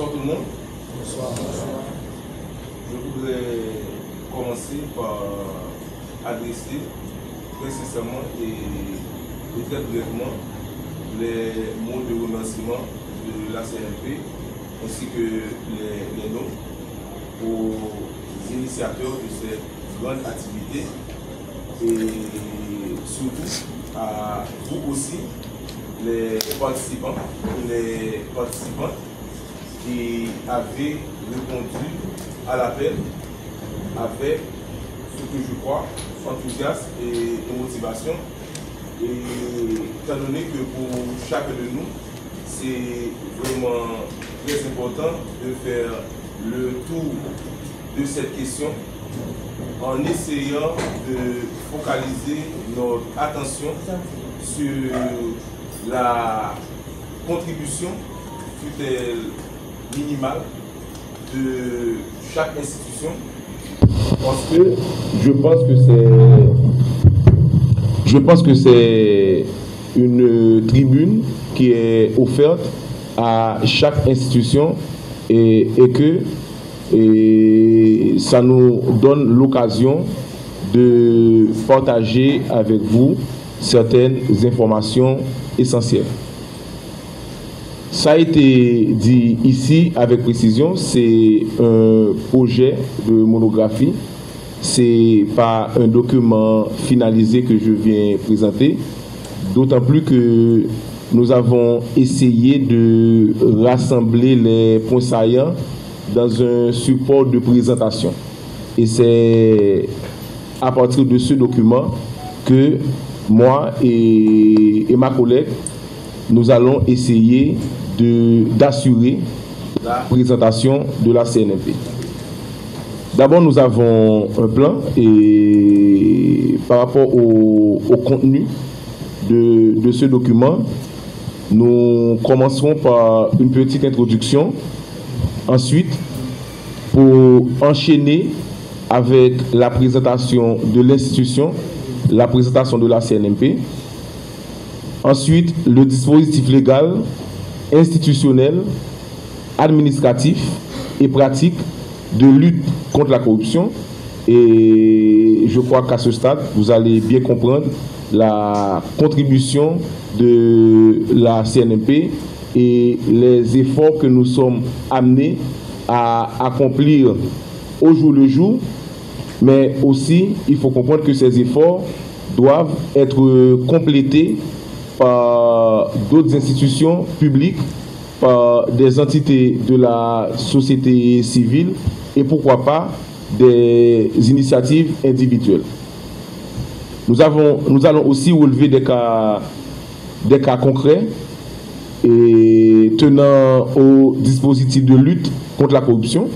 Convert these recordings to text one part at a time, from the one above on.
Bonsoir tout le monde. Bonsoir. Je voudrais commencer par adresser très sincèrement et très brièvement les mots de remerciement de la CNP ainsi que les nôtres aux initiateurs de cette grande activité et surtout à vous aussi, les participants qui avaient répondu à l'appel avec ce que je crois, enthousiasme et motivation. Et étant donné que pour chacun de nous, c'est vraiment très important de faire le tour de cette question en essayant de focaliser notre attention sur la contribution fut-elle minimale de chaque institution, parce que je pense que c'est une tribune qui est offerte à chaque institution et que ça nous donne l'occasion de partager avec vous certaines informations essentielles. Ça a été dit ici avec précision, c'est un projet de monographie, c'est pas un document finalisé que je viens présenter, d'autant plus que nous avons essayé de rassembler les points saillants dans un support de présentation. Et c'est à partir de ce document que moi et ma collègue, nous allons essayer d'assurer la présentation de la CNMP. D'abord, nous avons un plan et par rapport au contenu de ce document, nous commencerons par une petite introduction. Ensuite, pour enchaîner avec la présentation de l'institution, la présentation de la CNMP. Ensuite, le dispositif légal, institutionnel, administratif et pratique de lutte contre la corruption. Et je crois qu'à ce stade, vous allez bien comprendre la contribution de la CNMP et les efforts que nous sommes amenés à accomplir au jour le jour. Mais aussi, il faut comprendre que ces efforts doivent être complétés par d'autres institutions publiques, par des entités de la société civile et pourquoi pas des initiatives individuelles. Nous allons aussi relever des cas concrets et tenant au dispositif de lutte contre la corruption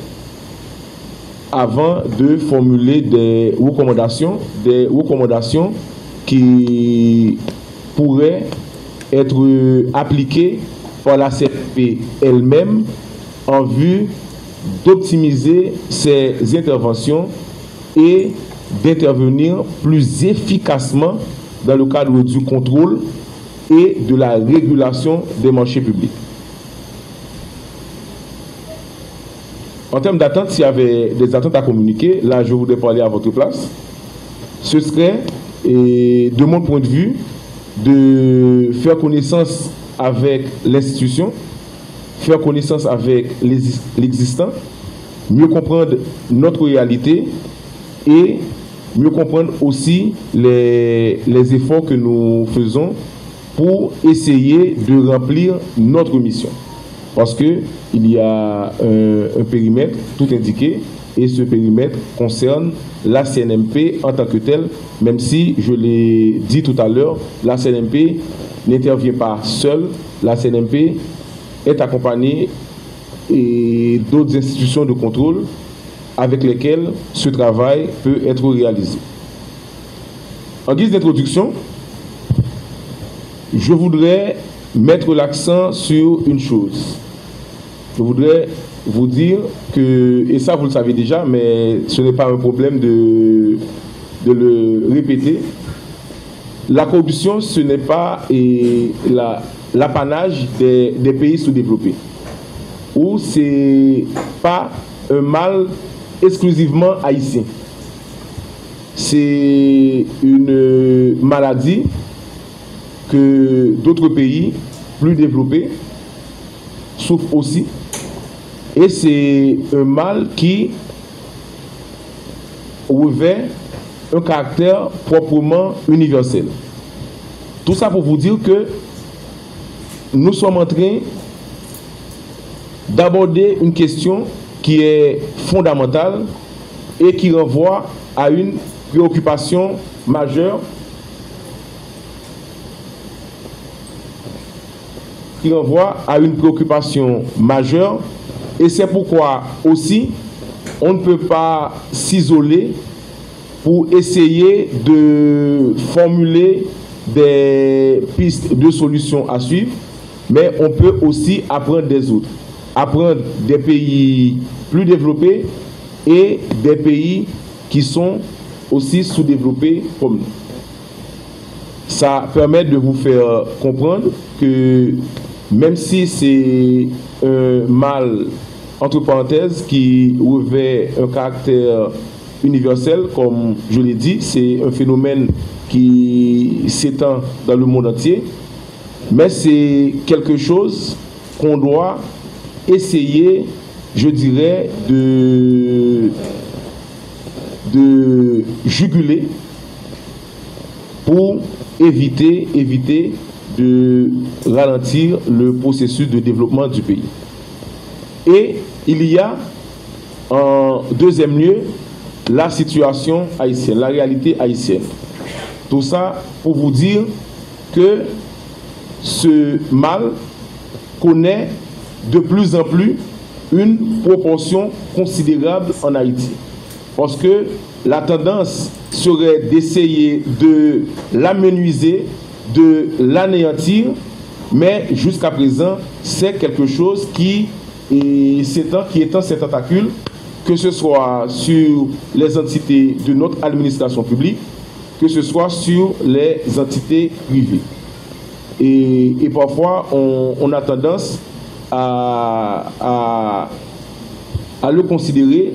avant de formuler des recommandations qui pourraient être appliquées par la CNP elle-même en vue d'optimiser ses interventions et d'intervenir plus efficacement dans le cadre du contrôle et de la régulation des marchés publics. En termes d'attente, s'il y avait des attentes à communiquer, là je voudrais parler à votre place, ce serait, de mon point de vue, de faire connaissance avec l'institution, faire connaissance avec l'existant, mieux comprendre notre réalité et mieux comprendre aussi les efforts que nous faisons pour essayer de remplir notre mission. Parce qu'il y a un périmètre tout indiqué et ce périmètre concerne la CNMP en tant que telle, même si, je l'ai dit tout à l'heure, la CNMP n'intervient pas seule, la CNMP est accompagnée d'autres institutions de contrôle avec lesquelles ce travail peut être réalisé. En guise d'introduction, je voudrais mettre l'accent sur une chose. Je voudrais vous dire que, et ça vous le savez déjà, mais ce n'est pas un problème de le répéter, la corruption, ce n'est pas l'apanage des pays sous-développés. où c'est pas un mal exclusivement haïtien. C'est une maladie que d'autres pays plus développés souffrent aussi. Et c'est un mal qui revêt un caractère proprement universel. Tout ça pour vous dire que nous sommes en train d'aborder une question qui est fondamentale et qui renvoie à une préoccupation majeure, et c'est pourquoi aussi on ne peut pas s'isoler pour essayer de formuler des pistes de solutions à suivre, mais on peut aussi apprendre des autres, apprendre des pays plus développés et des pays qui sont aussi sous-développés comme nous. Ça permet de vous faire comprendre que même si c'est un mal, entre parenthèses, qui revêt un caractère universel, comme je l'ai dit, c'est un phénomène qui s'étend dans le monde entier, mais c'est quelque chose qu'on doit essayer, je dirais, de juguler pour éviter de ralentir le processus de développement du pays. Et il y a en deuxième lieu la situation haïtienne, la réalité haïtienne. Tout ça pour vous dire que ce mal connaît de plus en plus une proportion considérable en Haïti. Parce que la tendance serait d'essayer de l'amenuiser, de l'anéantir, mais jusqu'à présent, c'est quelque chose qui étend ses tentacules, que ce soit sur les entités de notre administration publique, que ce soit sur les entités privées. Et parfois, on a tendance à le considérer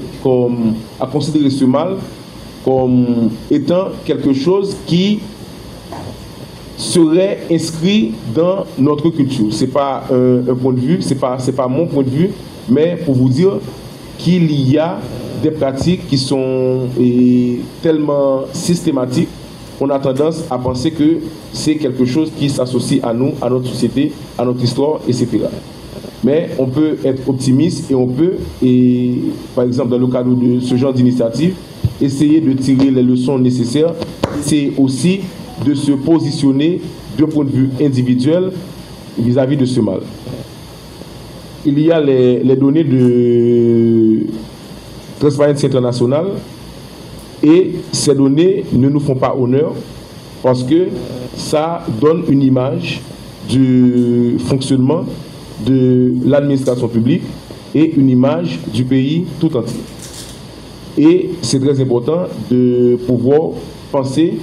à considérer ce mal comme étant quelque chose qui serait inscrit dans notre culture. C'est pas un point de vue, c'est pas mon point de vue, mais pour vous dire qu'il y a des pratiques qui sont tellement systématiques qu'on a tendance à penser que c'est quelque chose qui s'associe à nous, à notre société, à notre histoire, etc. Mais on peut être optimiste et on peut, par exemple dans le cadre de ce genre d'initiative, essayer de tirer les leçons nécessaires. C'est aussi de se positionner d'un point de vue individuel vis-à-vis de ce mal. Il y a les données de Transparency International et ces données ne nous font pas honneur parce que ça donne une image du fonctionnement de l'administration publique et une image du pays tout entier. Et c'est très important de pouvoir penser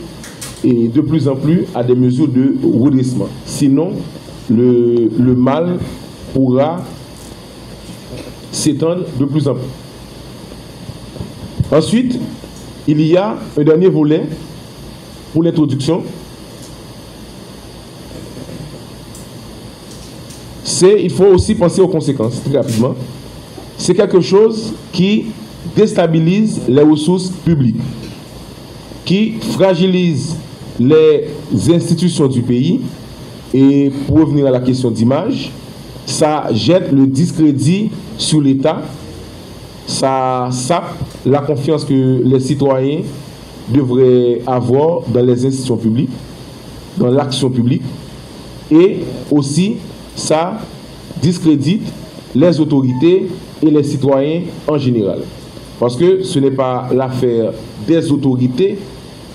de plus en plus à des mesures de redressement. Sinon, le mal pourra s'étendre de plus en plus. Ensuite, il y a un dernier volet pour l'introduction. Il faut aussi penser aux conséquences, très rapidement. C'est quelque chose qui déstabilise les ressources publiques, qui fragilise les institutions du pays. Et pour revenir à la question d'image, ça jette le discrédit sur l'État, ça sape la confiance que les citoyens devraient avoir dans les institutions publiques, dans l'action publique, et aussi ça discrédite les autorités et les citoyens en général. Parce que ce n'est pas l'affaire des autorités,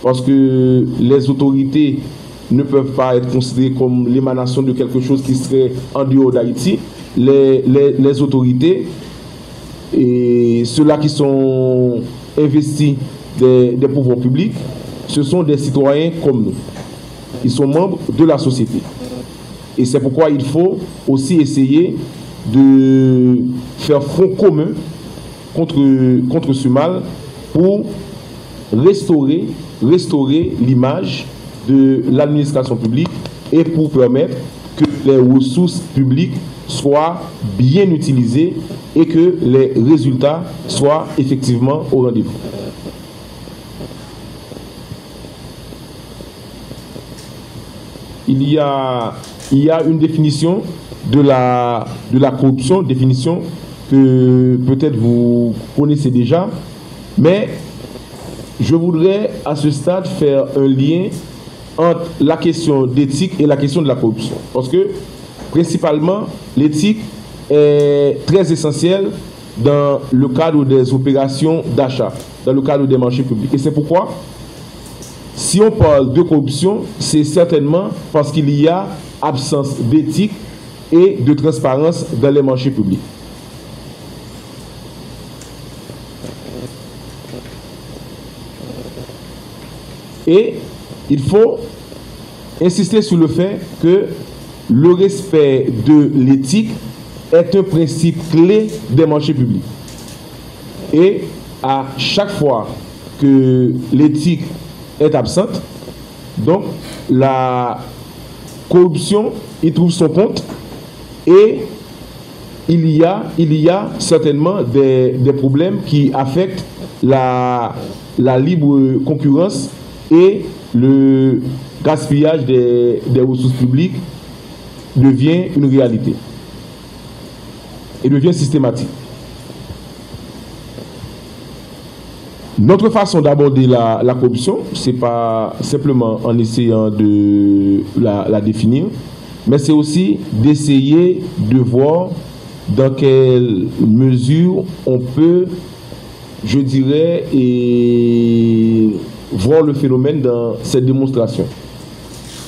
parce que les autorités ne peuvent pas être considérées comme l'émanation de quelque chose qui serait en dehors d'Haïti. Les autorités et ceux-là qui sont investis des pouvoirs publics, ce sont des citoyens comme nous. Ils sont membres de la société. Et c'est pourquoi il faut aussi essayer de faire front commun contre ce mal pour restaurer l'image de l'administration publique et pour permettre que les ressources publiques soient bien utilisées et que les résultats soient effectivement au rendez-vous. Il y a une définition de la corruption, définition que peut-être vous connaissez déjà, mais je voudrais à ce stade faire un lien entre la question d'éthique et la question de la corruption. Parce que, principalement, l'éthique est très essentielle dans le cadre des opérations d'achat, dans le cadre des marchés publics. Et c'est pourquoi, si on parle de corruption, c'est certainement parce qu'il y a absence d'éthique et de transparence dans les marchés publics. Et il faut insister sur le fait que le respect de l'éthique est un principe clé des marchés publics. Et à chaque fois que l'éthique est absente, donc la corruption y trouve son compte et il y a certainement des problèmes qui affectent la libre concurrence et le gaspillage des ressources publiques devient une réalité et devient systématique. Notre façon d'aborder la corruption, ce n'est pas simplement en essayant de la définir, mais c'est aussi d'essayer de voir dans quelle mesure on peut, je dirais, voir le phénomène dans cette démonstration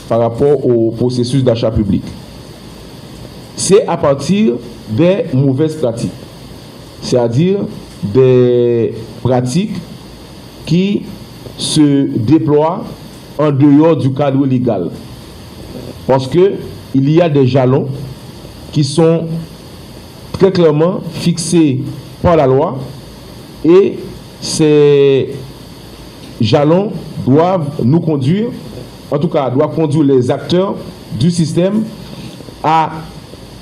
par rapport au processus d'achat public. C'est à partir des mauvaises pratiques, c'est-à-dire des pratiques qui se déploient en dehors du cadre légal. Parce qu'il y a des jalons qui sont très clairement fixés par la loi et ces jalons doivent nous conduire, en tout cas doivent conduire les acteurs du système à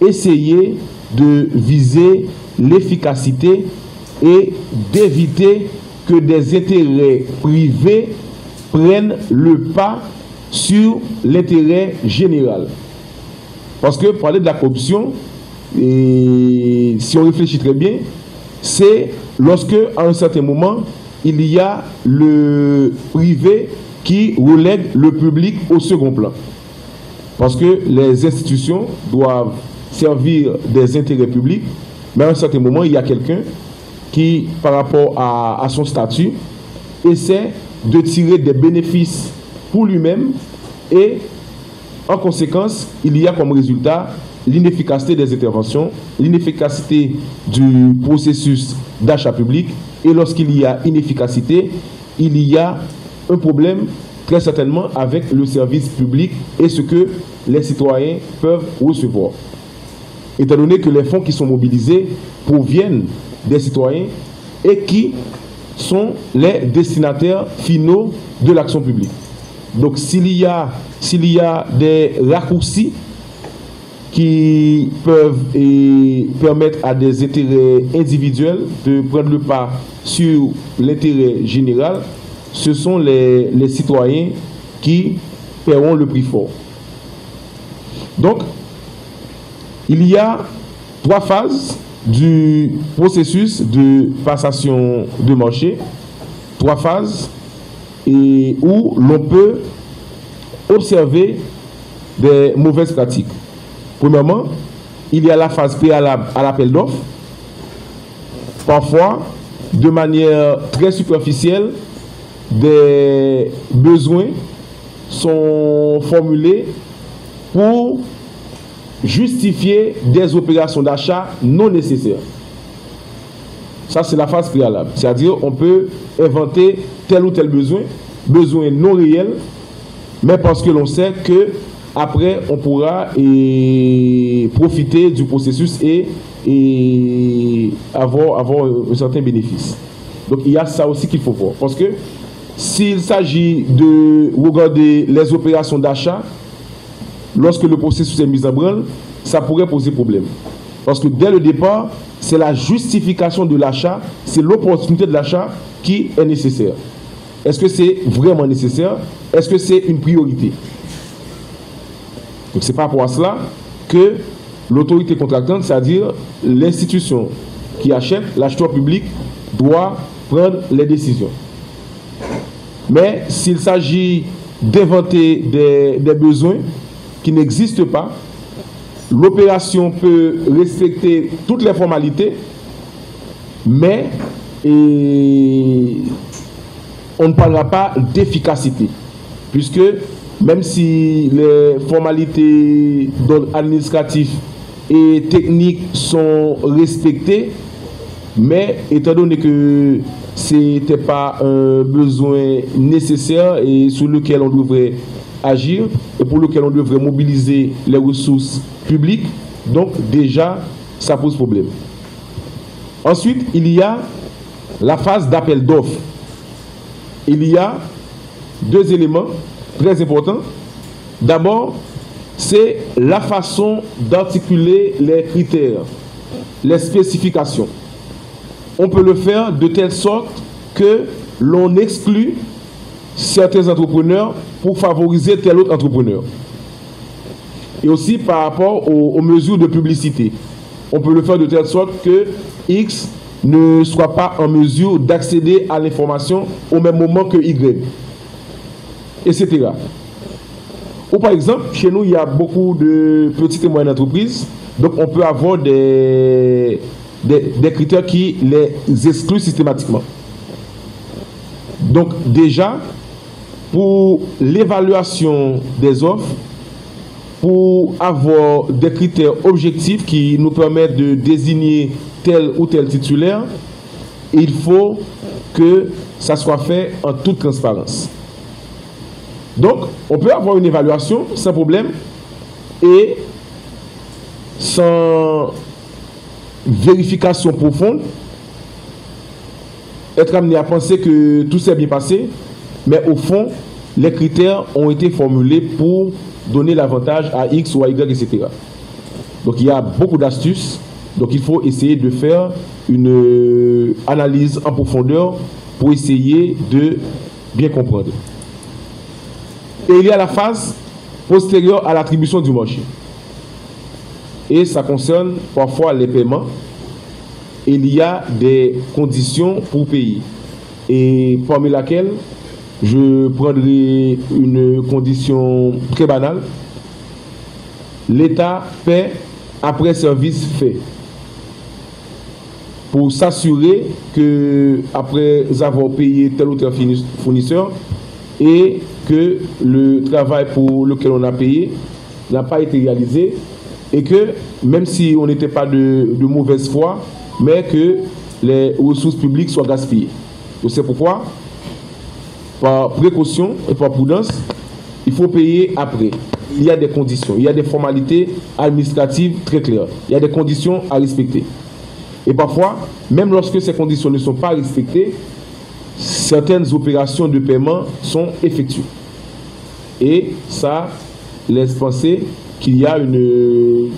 essayer de viser l'efficacité et d'éviter que des intérêts privés prennent le pas sur l'intérêt général. Parce que parler de la corruption, et si on réfléchit très bien, c'est lorsque, à un certain moment, il y a le privé qui relègue le public au second plan. Parce que les institutions doivent servir des intérêts publics, mais à un certain moment, il y a quelqu'un qui, par rapport à son statut, essaie de tirer des bénéfices pour lui-même et, en conséquence, il y a comme résultat l'inefficacité des interventions, l'inefficacité du processus d'achat public. Et lorsqu'il y a inefficacité, il y a un problème très certainement avec le service public et ce que les citoyens peuvent recevoir. Étant donné que les fonds qui sont mobilisés proviennent des citoyens et qui sont les destinataires finaux de l'action publique. Donc s'il y a des raccourcis qui peuvent permettre à des intérêts individuels de prendre le pas sur l'intérêt général, ce sont les citoyens qui paieront le prix fort. Donc, il y a 3 phases du processus de passation de marché, 3 phases où l'on peut observer des mauvaises pratiques. Premièrement, il y a la phase préalable à l'appel d'offres. Parfois, de manière très superficielle, des besoins sont formulés pour justifier des opérations d'achat non nécessaires. Ça, c'est la phase préalable. C'est-à-dire, on peut inventer tel ou tel besoin non réel, mais parce que l'on sait que après, on pourra profiter du processus et avoir un certain bénéfice. Donc, il y a ça aussi qu'il faut voir. Parce que s'il s'agit de regarder les opérations d'achat, lorsque le processus est mis en branle, ça pourrait poser problème. Parce que dès le départ, c'est la justification de l'achat, c'est l'opportunité de l'achat qui est nécessaire. Est-ce que c'est vraiment nécessaire? Est-ce que c'est une priorité? Donc c'est par rapport à cela que l'autorité contractante, c'est-à-dire l'institution qui achète, l'acheteur public, doit prendre les décisions. Mais s'il s'agit d'inventer des besoins qui n'existent pas, l'opération peut respecter toutes les formalités, mais on ne parlera pas d'efficacité, puisque même si les formalités administratives et techniques sont respectées, mais étant donné que ce n'était pas un besoin nécessaire et sur lequel on devrait agir et pour lequel on devrait mobiliser les ressources publiques, donc déjà ça pose problème. Ensuite, il y a la phase d'appel d'offres. Il y a deux éléments très importants. D'abord, c'est la façon d'articuler les critères, les spécifications. On peut le faire de telle sorte que l'on exclut certains entrepreneurs pour favoriser tel autre entrepreneur. Et aussi par rapport aux mesures de publicité. On peut le faire de telle sorte que X ne soit pas en mesure d'accéder à l'information au même moment que Y, etc. Ou par exemple, chez nous, il y a beaucoup de petites et moyennes entreprises, donc on peut avoir des critères qui les excluent systématiquement. Donc déjà, pour l'évaluation des offres, pour avoir des critères objectifs qui nous permettent de désigner tel ou tel titulaire, il faut que ça soit fait en toute transparence. Donc, on peut avoir une évaluation sans problème et sans vérification profonde, être amené à penser que tout s'est bien passé, mais au fond, les critères ont été formulés pour donner l'avantage à X ou à Y, etc. Donc il y a beaucoup d'astuces, donc il faut essayer de faire une analyse en profondeur pour essayer de bien comprendre. Et il y a la phase postérieure à l'attribution du marché. Et ça concerne parfois les paiements. Il y a des conditions pour payer. Et parmi laquelle, je prendrai une condition très banale. L'État paie après service fait. Pour s'assurer que, après avoir payé tel ou tel fournisseur, et que le travail pour lequel on a payé n'a pas été réalisé, et que, même si on n'était pas de mauvaise foi, mais que les ressources publiques soient gaspillées. C'est pourquoi, par précaution et par prudence, il faut payer après. Il y a des conditions, il y a des formalités administratives très claires, il y a des conditions à respecter. Et parfois, même lorsque ces conditions ne sont pas respectées, certaines opérations de paiement sont effectuées. Et ça laisse penser qu'il y a une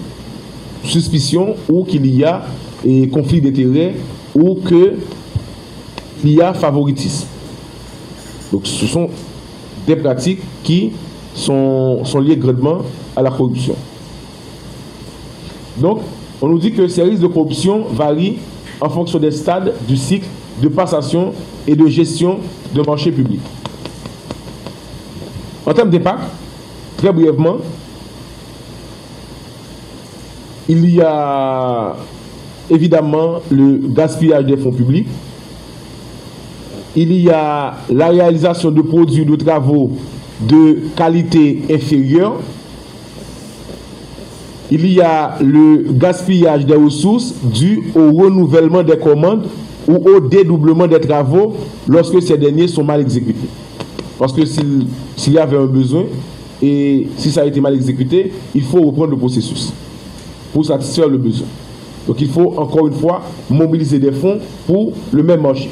suspicion ou qu'il y a un conflit d'intérêts ou qu'il y a favoritisme. Donc ce sont des pratiques qui sont liées grandement à la corruption. Donc on nous dit que ces risques de corruption varient en fonction des stades du cycle de passation et de gestion de marché public. En termes d'impact, très brièvement, il y a évidemment le gaspillage des fonds publics. Il y a la réalisation de produits, de travaux de qualité inférieure. Il y a le gaspillage des ressources dû au renouvellement des commandes ou au dédoublement des travaux lorsque ces derniers sont mal exécutés. Parce que s'il y avait un besoin, et si ça a été mal exécuté, il faut reprendre le processus pour satisfaire le besoin. Donc il faut encore une fois mobiliser des fonds pour le même marché.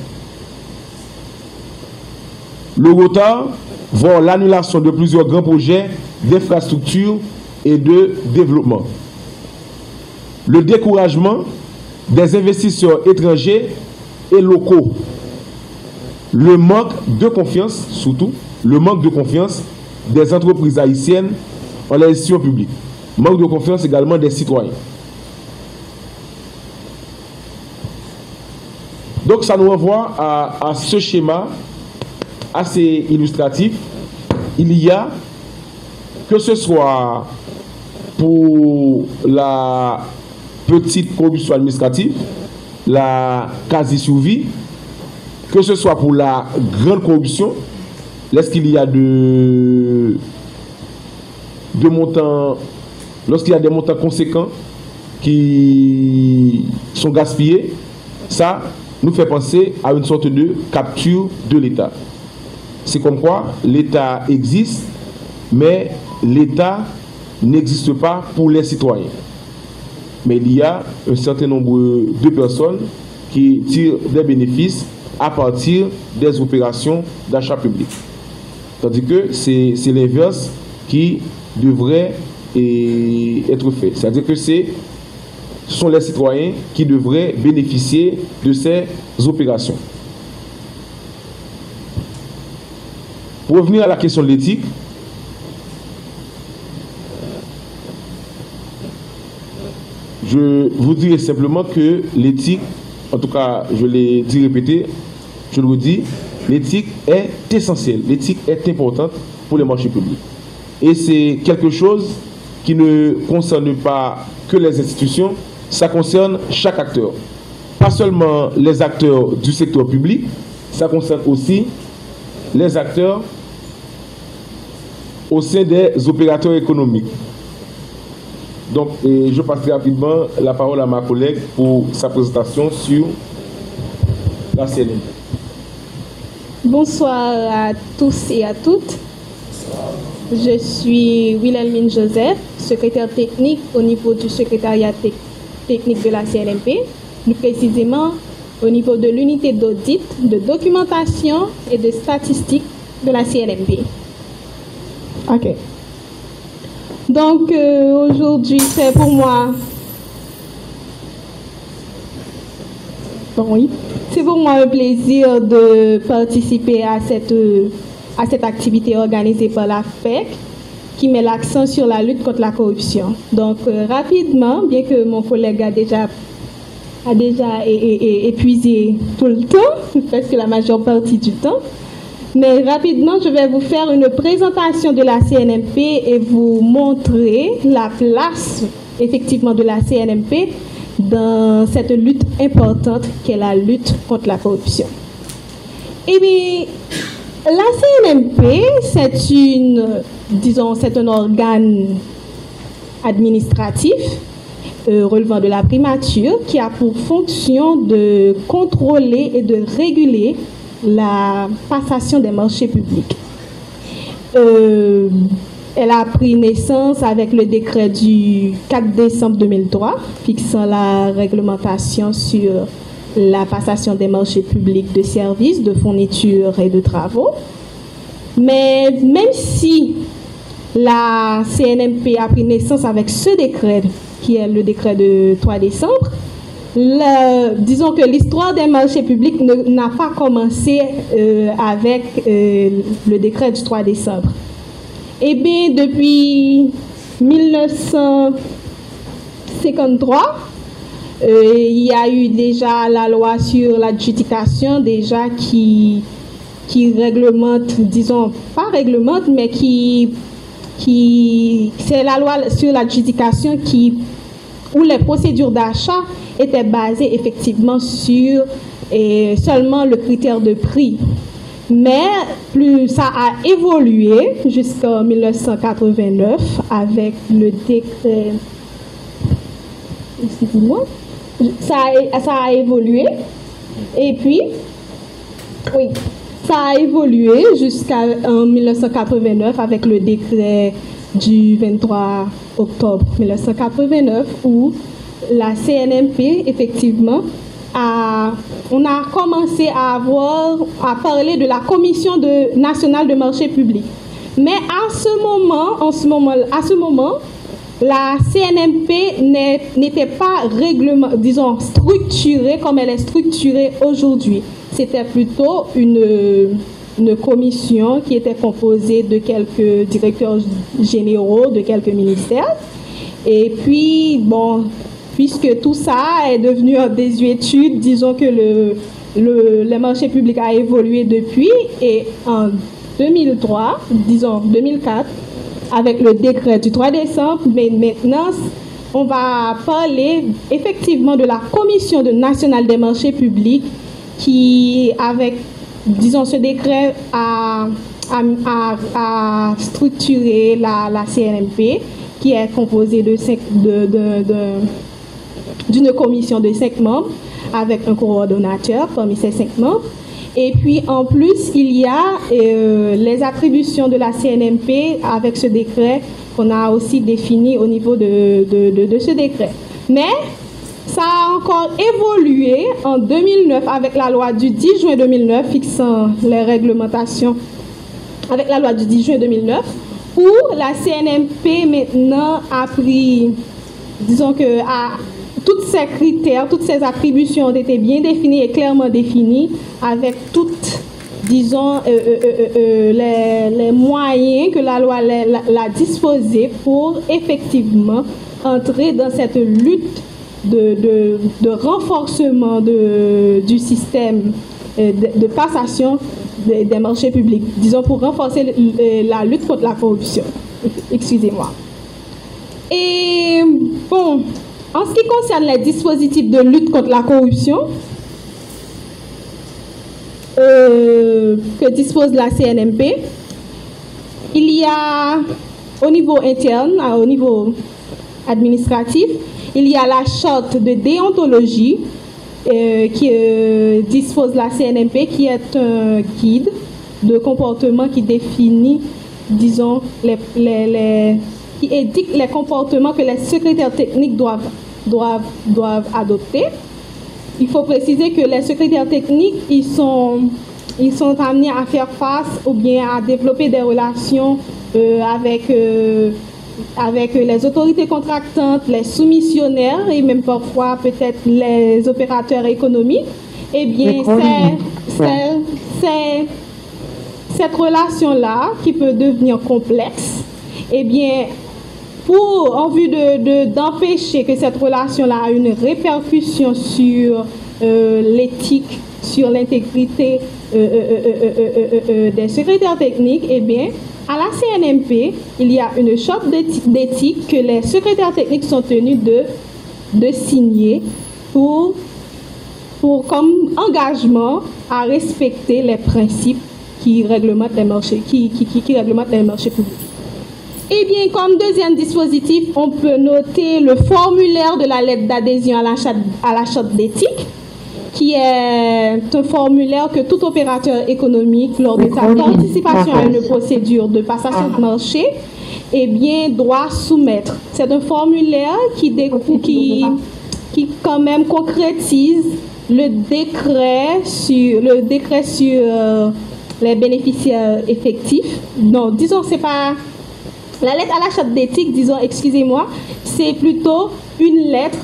Le retard voit l'annulation de plusieurs grands projets d'infrastructure et de développement. Le découragement des investisseurs étrangers et locaux. Le manque de confiance, surtout, le manque de confiance des entreprises haïtiennes en les institutions publiques. Manque de confiance également des citoyens. Donc ça nous renvoie à ce schéma assez illustratif. Il y a, que ce soit pour la petite corruption administrative, la quasi-survie, que ce soit pour la grande corruption, lorsqu'il y a de montants, lorsqu'il y a des montants conséquents qui sont gaspillés, ça nous fait penser à une sorte de capture de l'État. C'est comme quoi l'État existe, mais l'État n'existe pas pour les citoyens. Mais il y a un certain nombre de personnes qui tirent des bénéfices à partir des opérations d'achat public. Tandis que c'est l'inverse qui devrait être fait. C'est-à-dire que ce sont les citoyens qui devraient bénéficier de ces opérations. Pour revenir à la question de l'éthique, je vous dirais simplement que l'éthique, en tout cas je l'ai dit répété, je le redis, l'éthique est essentielle, l'éthique est importante pour les marchés publics. Et c'est quelque chose qui ne concerne pas que les institutions, ça concerne chaque acteur. Pas seulement les acteurs du secteur public, ça concerne aussi les acteurs au sein des opérateurs économiques. Donc, je passerai rapidement la parole à ma collègue pour sa présentation sur la CNMP. Bonsoir à tous et à toutes. Je suis Wilhelmine Joseph, secrétaire technique au niveau du secrétariat technique de la CNMP, plus précisément au niveau de l'unité d'audit, de documentation et de statistiques de la CNMP. OK. Donc, aujourd'hui, c'est pour moi... C'est pour moi un plaisir de participer à cette activité organisée par la FPEC qui met l'accent sur la lutte contre la corruption. Donc, rapidement, bien que mon collègue a déjà épuisé tout le temps, presque la majeure partie du temps, mais rapidement, je vais vous faire une présentation de la CNMP et vous montrer la place, effectivement, de la CNMP dans cette lutte importante qu'est la lutte contre la corruption. Eh bien, la CNMP, c'est un organe administratif relevant de la primature qui a pour fonction de contrôler et de réguler la passation des marchés publics. Elle a pris naissance avec le décret du 4 décembre 2003 fixant la réglementation sur la passation des marchés publics de services, de fournitures et de travaux. Mais même si la CNMP a pris naissance avec ce décret, qui est le décret de 3 décembre, disons que l'histoire des marchés publics n'a pas commencé avec le décret du 3 décembre. Eh bien, depuis 1953, il y a eu déjà la loi sur l'adjudication, déjà qui réglemente, disons, pas réglemente, mais c'est la loi sur l'adjudication où les procédures d'achat étaient basées effectivement sur seulement le critère de prix. Mais plus ça a évolué jusqu'en 1989 avec le décret. Excusez-moi. Ça a évolué. Et puis, oui. Ça a évolué jusqu'en 1989 avec le décret du 23 octobre 1989 où la CNMP, effectivement, on a commencé à parler de la Commission nationale de marché public. Mais à ce moment, la CNMP n'était pas structurée comme elle est structurée aujourd'hui. C'était plutôt une commission qui était composée de quelques directeurs généraux de quelques ministères. Et puis, bon, puisque tout ça est devenu en désuétude, disons que le marché public a évolué depuis, et en 2003, disons 2004, avec le décret du 3 décembre, mais maintenant, on va parler effectivement de la Commission nationale des marchés publics qui, avec, disons, ce décret a structuré la CNMP, qui est composée d'une commission de 5 membres, avec un coordonnateur parmi ces 5 membres. Et puis, en plus, il y a les attributions de la CNMP avec ce décret qu'on a aussi défini au niveau de ce décret. Mais ça a encore évolué en 2009 avec la loi du 10 juin 2009 fixant les réglementations, avec la loi du 10 juin 2009, où la CNMP maintenant a pris, disons que tous ces critères, toutes ces attributions ont été bien définies et clairement définies avec toutes, disons, les moyens que la loi l'a disposé pour effectivement entrer dans cette lutte de renforcement du système de passation des marchés publics, disons pour renforcer la lutte contre la corruption. Excusez-moi. Et bon, en ce qui concerne les dispositifs de lutte contre la corruption que dispose la CNMP, il y a au niveau interne, au niveau administratif, il y a la charte de déontologie qui dispose la CNMP, qui est un guide de comportement qui définit, disons, qui édicte les comportements que les secrétaires techniques doivent adopter. Il faut préciser que les secrétaires techniques, ils sont amenés à faire face ou bien à développer des relations avec les autorités contractantes, les soumissionnaires et même parfois peut-être les opérateurs économiques. Eh bien, c'est cette relation-là qui peut devenir complexe. Eh bien, en vue d'empêcher que cette relation-là ait une répercussion sur l'éthique, sur l'intégrité des secrétaires techniques, eh bien, à la CNMP, il y a une charte d'éthique que les secrétaires techniques sont tenus de signer comme engagement à respecter les principes qui réglementent les marchés, qui réglementent les marchés publics. Eh bien, comme deuxième dispositif, on peut noter le formulaire de la lettre d'adhésion à la charte d'éthique, qui est un formulaire que tout opérateur économique, lors de sa participation à une procédure de passation de marché, eh bien, doit soumettre. C'est un formulaire qui quand même concrétise le décret sur les bénéficiaires effectifs. Non, disons, c'est pas la lettre à la charte d'éthique, disons, excusez-moi, c'est plutôt une lettre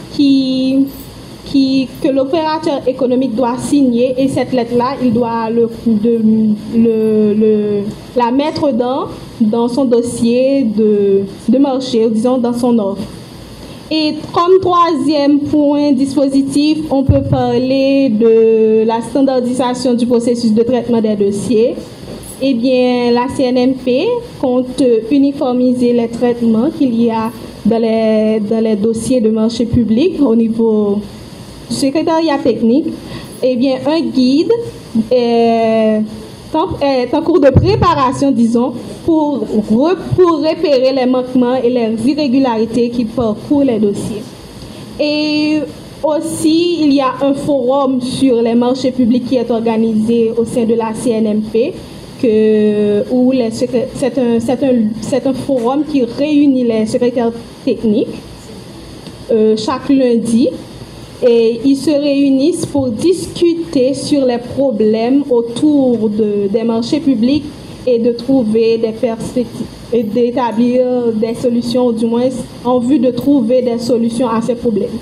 que l'opérateur économique doit signer, et cette lettre-là, il doit la mettre dans son dossier de marché, ou disons dans son offre. Et comme troisième point dispositif, on peut parler de la standardisation du processus de traitement des dossiers. Eh bien, la CNMP compte uniformiser les traitements qu'il y a dans les dossiers de marché public au niveau du secrétariat technique. Eh bien, un guide est en cours de préparation, disons, pour repérer les manquements et les irrégularités qui parcourent les dossiers. Et Aussi, il y a un forum sur les marchés publics qui est organisé au sein de la CNMP, où c'est un forum qui réunit les secrétaires techniques chaque lundi. Et ils se réunissent pour discuter sur les problèmes autour des marchés publics et de trouver des perspectives, et d'établir des solutions, ou du moins en vue de trouver des solutions à ces problèmes.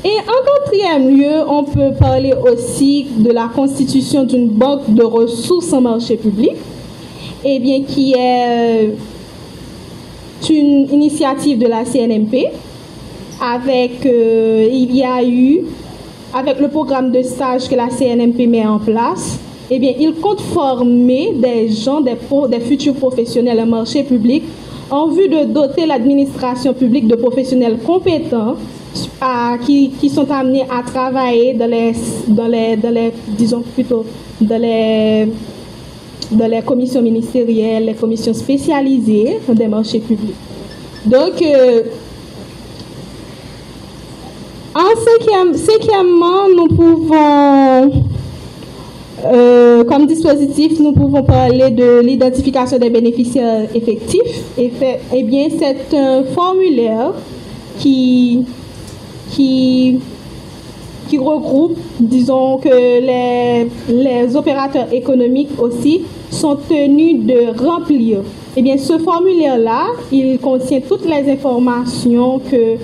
Et en quatrième lieu, on peut parler aussi de la constitution d'une banque de ressources en marché public, et bien, qui est une initiative de la CNMP. Avec le programme de stage que la CNMP met en place, eh bien, il compte former des gens, des futurs professionnels en marché public en vue de doter l'administration publique de professionnels compétents qui sont amenés à travailler dans les commissions ministérielles, les commissions spécialisées des marchés publics. Donc, cinquièmement, nous pouvons, comme dispositif, nous pouvons parler de l'identification des bénéficiaires effectifs. Eh bien, c'est un formulaire qui regroupe, disons que les opérateurs économiques aussi sont tenus de remplir. Eh bien, ce formulaire-là, il contient toutes les informations que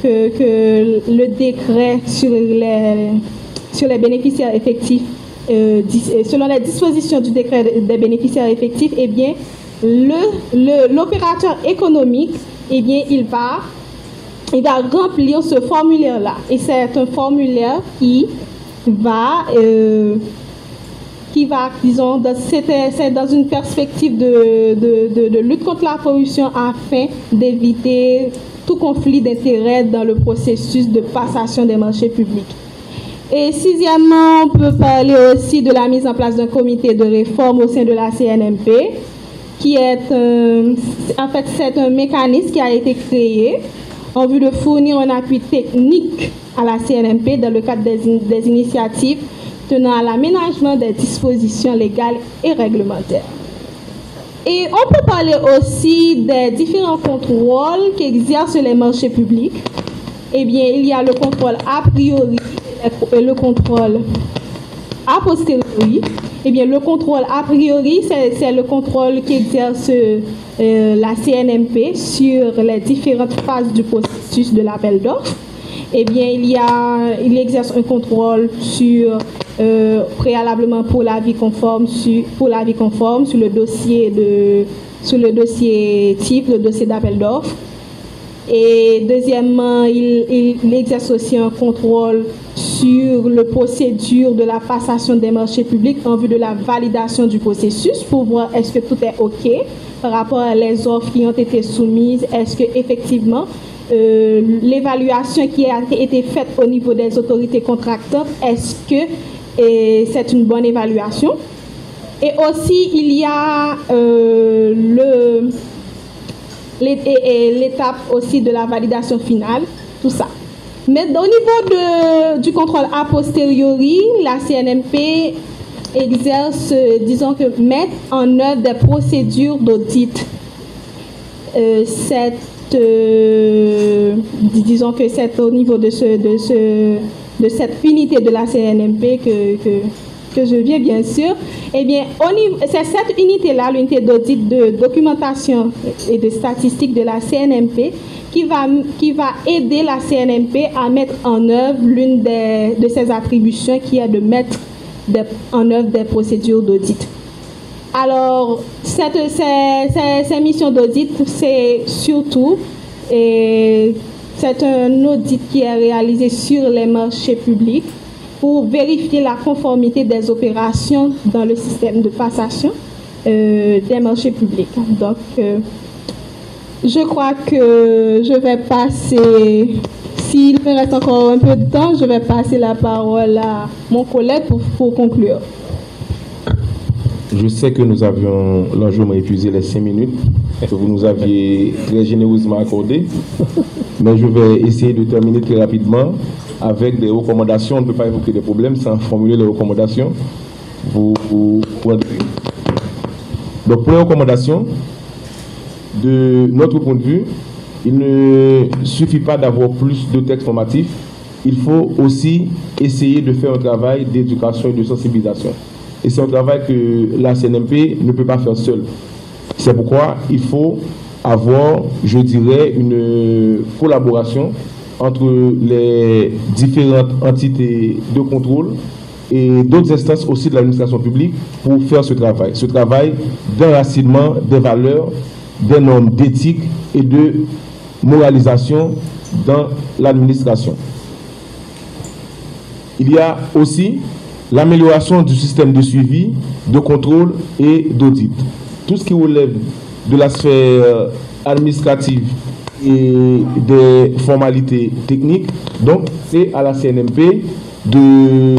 le décret sur les bénéficiaires effectifs, selon les dispositions du décret des bénéficiaires effectifs, eh bien, l'opérateur économique, eh bien, il va remplir ce formulaire-là. Et c'est un formulaire qui va, disons, c'est dans une perspective de lutte contre la corruption afin d'éviter tout conflit d'intérêts dans le processus de passation des marchés publics. Et sixièmement, on peut parler aussi de la mise en place d'un comité de réforme au sein de la CNMP, qui est, en fait, c'est un mécanisme qui a été créé en vue de fournir un appui technique à la CNMP dans le cadre des initiatives tenant à l'aménagement des dispositions légales et réglementaires. Et on peut parler aussi des différents contrôles qu'exercent les marchés publics. Eh bien, il y a le contrôle a priori et le contrôle a posteriori. Eh bien, le contrôle a priori, c'est le contrôle qu'exerce la CNMP sur les différentes phases du processus de l'appel d'offres. Eh bien, il exerce un contrôle sur préalablement pour l'avis conforme sur le dossier type, le dossier d'appel d'offres. Et deuxièmement, il exerce aussi un contrôle sur la procédure de la passation des marchés publics en vue de la validation du processus pour voir est-ce que tout est OK par rapport à les offres qui ont été soumises, est-ce que effectivement l'évaluation qui a été faite au niveau des autorités contractantes, est-ce que c'est une bonne évaluation. Et aussi, il y a l'étape aussi de la validation finale, tout ça. Mais au niveau du contrôle a posteriori, la CNMP exerce, disons que met en œuvre des procédures d'audit. Disons que c'est au niveau de cette unité de la CNMP que je viens, bien sûr. Eh bien, c'est cette unité-là, l'unité d'audit de documentation et de statistiques de la CNMP, qui va aider la CNMP à mettre en œuvre l'une de ses attributions, qui est de mettre en œuvre des procédures d'audit. Alors, ces missions d'audit, c'est surtout, c'est un audit qui est réalisé sur les marchés publics pour vérifier la conformité des opérations dans le système de passation des marchés publics. Donc, je crois que je vais passer, s'il me reste encore un peu de temps, je vais passer la parole à mon collègue pour conclure. Je sais que nous avions largement épuisé les 5 minutes que vous nous aviez très généreusement accordées, mais je vais essayer de terminer très rapidement avec des recommandations. On ne peut pas évoquer des problèmes sans formuler les recommandations. Donc, pour les recommandations, de notre point de vue, il ne suffit pas d'avoir plus de textes formatifs. Il faut aussi essayer de faire un travail d'éducation et de sensibilisation. Et c'est un travail que la CNMP ne peut pas faire seule. C'est pourquoi il faut avoir, je dirais, une collaboration entre les différentes entités de contrôle et d'autres instances aussi de l'administration publique pour faire ce travail d'enracinement des valeurs, des normes d'éthique et de moralisation dans l'administration. Il y a aussi l'amélioration du système de suivi, de contrôle et d'audit. Tout ce qui relève de la sphère administrative et des formalités techniques, donc c'est à la CNMP de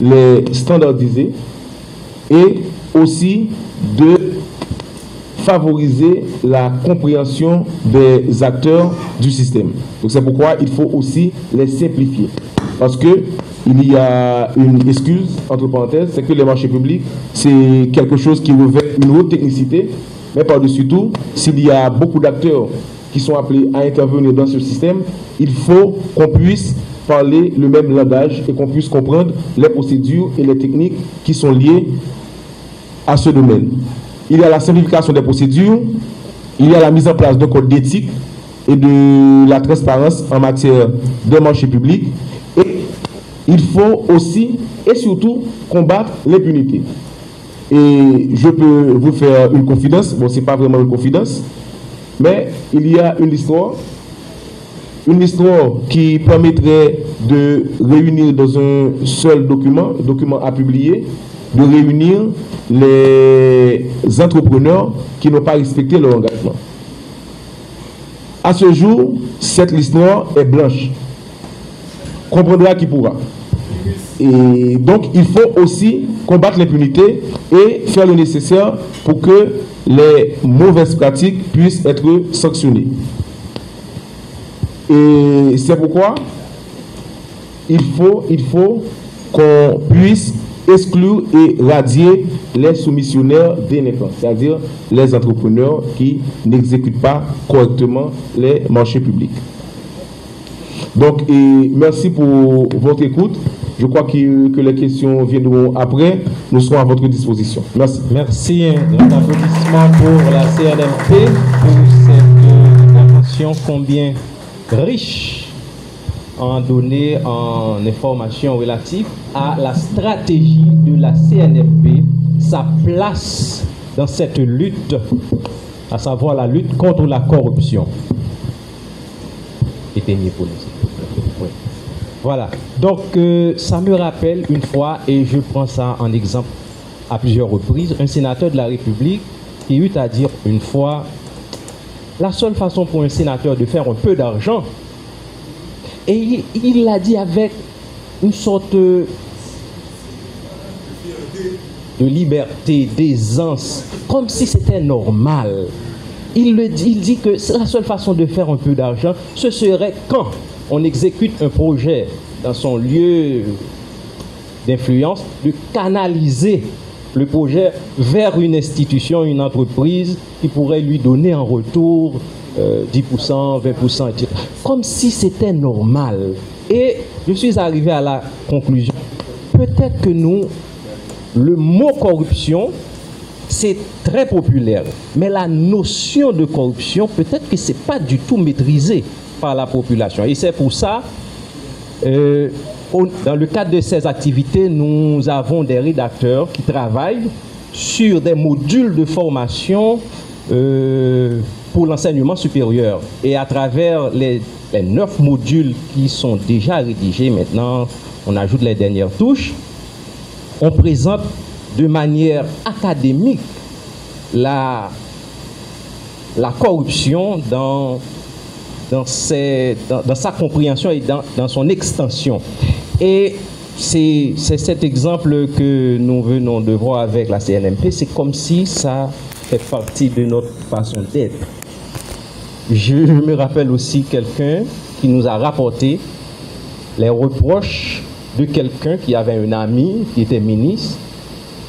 les standardiser et aussi de favoriser la compréhension des acteurs du système. Donc c'est pourquoi il faut aussi les simplifier. Parce que il y a une excuse, entre parenthèses, c'est que les marchés publics, c'est quelque chose qui revêt une haute technicité, mais par-dessus tout, s'il y a beaucoup d'acteurs qui sont appelés à intervenir dans ce système, il faut qu'on puisse parler le même langage et qu'on puisse comprendre les procédures et les techniques qui sont liées à ce domaine. Il y a la simplification des procédures, il y a la mise en place d'un code d'éthique et de la transparence en matière de marchés publics. Et il faut aussi et surtout combattre l'impunité. Et je peux vous faire une confidence, bon, ce n'est pas vraiment une confidence, mais il y a une histoire qui permettrait de réunir dans un seul document à publier, de réunir les entrepreneurs qui n'ont pas respecté leur engagement. À ce jour, cette liste noire est blanche. Comprendra qui pourra. Et donc, il faut aussi combattre l'impunité et faire le nécessaire pour que les mauvaises pratiques puissent être sanctionnées. Et c'est pourquoi il faut qu'on puisse exclure et radier les soumissionnaires délinquants, c'est-à-dire les entrepreneurs qui n'exécutent pas correctement les marchés publics. Donc, merci pour votre écoute. Je crois que les questions viendront après. Nous serons à votre disposition. Merci. Merci. Un applaudissement pour la CNMP pour cette intervention combien riche en données, en informations relatives à la stratégie de la CNMP, sa place dans cette lutte, à savoir la lutte contre la corruption. Éteignez pour nous. Oui. Voilà. Donc, ça me rappelle une fois, et je prends ça en exemple à plusieurs reprises, un sénateur de la République qui eut à dire une fois, la seule façon pour un sénateur de faire un peu d'argent, et il l'a dit avec une sorte de liberté, d'aisance, comme si c'était normal. Il dit que la seule façon de faire un peu d'argent, ce serait quand on exécute un projet dans son lieu d'influence, de canaliser le projet vers une institution, une entreprise qui pourrait lui donner en retour 10%, 20%, etc. Comme si c'était normal. Et je suis arrivé à la conclusion, peut-être que nous, le mot corruption, c'est très populaire, mais la notion de corruption, peut-être que ce n'est pas du tout maîtrisé par la population. Et c'est pour ça, dans le cadre de ces activités, nous avons des rédacteurs qui travaillent sur des modules de formation pour l'enseignement supérieur. Et à travers les 9 modules qui sont déjà rédigés, maintenant on ajoute les dernières touches, on présente de manière académique la corruption dans sa compréhension et dans son extension. Et c'est cet exemple que nous venons de voir avec la CNMP, c'est comme si ça fait partie de notre façon d'être. Je me rappelle aussi quelqu'un qui nous a rapporté les reproches de quelqu'un qui avait un ami qui était ministre.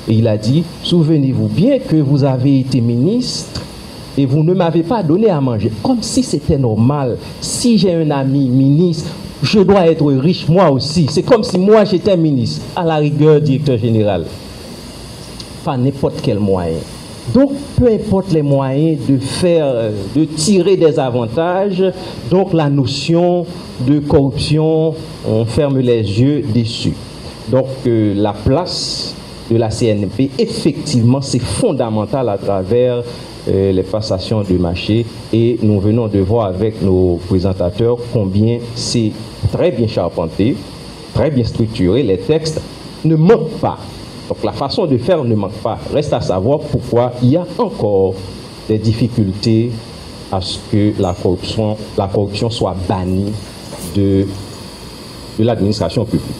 Et il a dit, souvenez-vous bien que vous avez été ministre et vous ne m'avez pas donné à manger. Comme si c'était normal. Si j'ai un ami ministre, je dois être riche moi aussi. C'est comme si moi j'étais ministre, à la rigueur directeur général. Pas n'importe quel moyen. Donc, peu importe les moyens de tirer des avantages, donc la notion de corruption, on ferme les yeux dessus. Donc, la place de la CNP, effectivement, c'est fondamental à travers les passations de marché, et nous venons de voir avec nos présentateurs combien c'est très bien charpenté, très bien structuré, les textes ne manquent pas. Donc la façon de faire ne manque pas. Reste à savoir pourquoi il y a encore des difficultés à ce que la corruption soit bannie de l'administration publique.